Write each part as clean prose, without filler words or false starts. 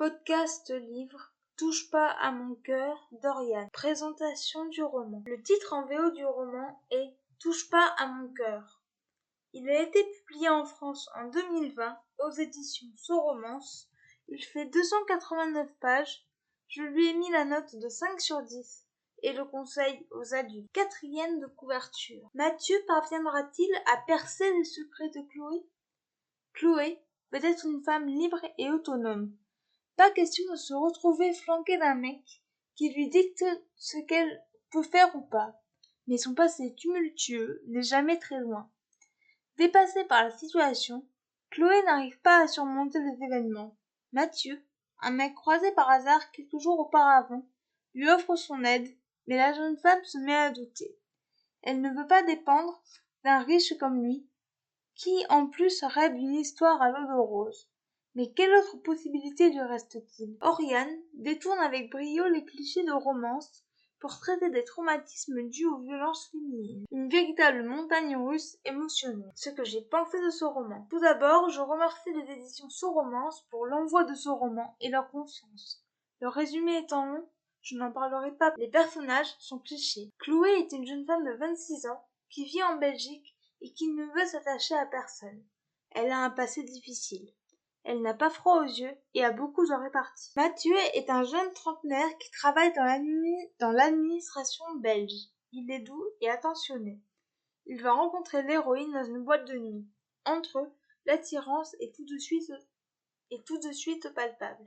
Podcast livre Touche pas à mon cœur d'Oriane. Présentation du roman. Le titre en VO du roman est Touche pas à mon cœur. Il a été publié en France en 2020 aux éditions Soromance. Il fait 289 pages. Je lui ai mis la note de 5 sur 10 et le conseille aux adultes. 4e de couverture. Mathieu parviendra-t-il à percer les secrets de Chloé? Chloé peut être une femme libre et autonome. Pas question de se retrouver flanquée d'un mec qui lui dicte ce qu'elle peut faire ou pas. Mais son passé tumultueux n'est jamais très loin. Dépassée par la situation, Chloé n'arrive pas à surmonter les événements. Mathieu, un mec croisé par hasard quelques jours auparavant, lui offre son aide, mais la jeune femme se met à douter. Elle ne veut pas dépendre d'un riche comme lui, qui en plus rêve d'une histoire à l'eau de rose. Mais quelle autre possibilité lui reste-t-il? Oriane détourne avec brio les clichés de romance pour traiter des traumatismes dus aux violences féminines. Une véritable montagne russe émotionnelle. Ce que j'ai pensé de ce roman. Tout d'abord, je remercie les éditions Soromance pour l'envoi de ce roman et leur confiance. Le résumé étant long, je n'en parlerai pas. Les personnages sont clichés. Chloé est une jeune femme de 26 ans qui vit en Belgique et qui ne veut s'attacher à personne. Elle a un passé difficile. Elle n'a pas froid aux yeux et a beaucoup de répartie. Mathieu est un jeune trentenaire qui travaille dans l'administration belge. Il est doux et attentionné. Il va rencontrer l'héroïne dans une boîte de nuit. Entre eux, l'attirance est tout de suite palpable.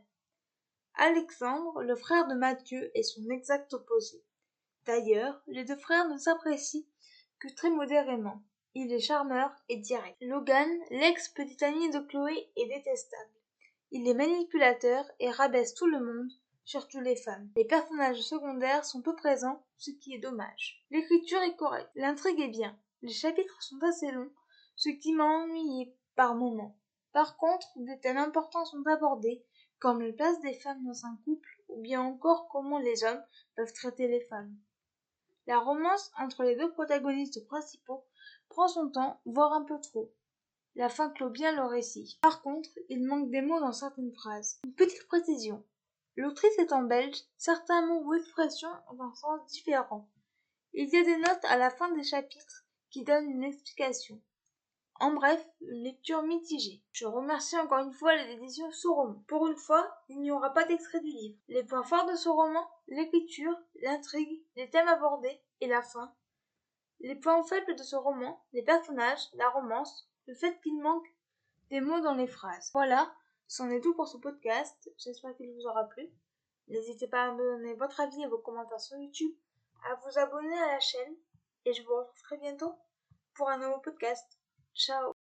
Alexandre, le frère de Mathieu, est son exact opposé. D'ailleurs, les deux frères ne s'apprécient que très modérément. Il est charmeur et direct. Logan, l'ex-petit ami de Chloé, est détestable. Il est manipulateur et rabaisse tout le monde, surtout les femmes. Les personnages secondaires sont peu présents, ce qui est dommage. L'écriture est correcte, l'intrigue est bien. Les chapitres sont assez longs, ce qui m'a ennuyé par moments. Par contre, des thèmes importants sont abordés, comme la place des femmes dans un couple, ou bien encore comment les hommes peuvent traiter les femmes. La romance entre les deux protagonistes principaux prend son temps, voire un peu trop. La fin clôt bien le récit. Par contre, il manque des mots dans certaines phrases. Une petite précision. L'autrice étant belge, certains mots ou expressions ont un sens différent. Il y a des notes à la fin des chapitres qui donnent une explication. En bref, une lecture mitigée. Je remercie encore une fois les éditions Soromance. Pour une fois, il n'y aura pas d'extrait du livre. Les points forts de ce roman, l'écriture, l'intrigue, les thèmes abordés et la fin. Les points faibles de ce roman, les personnages, la romance, le fait qu'il manque des mots dans les phrases. Voilà, c'en est tout pour ce podcast. J'espère qu'il vous aura plu. N'hésitez pas à me donner votre avis et vos commentaires sur YouTube, à vous abonner à la chaîne et je vous retrouve très bientôt pour un nouveau podcast. Ciao!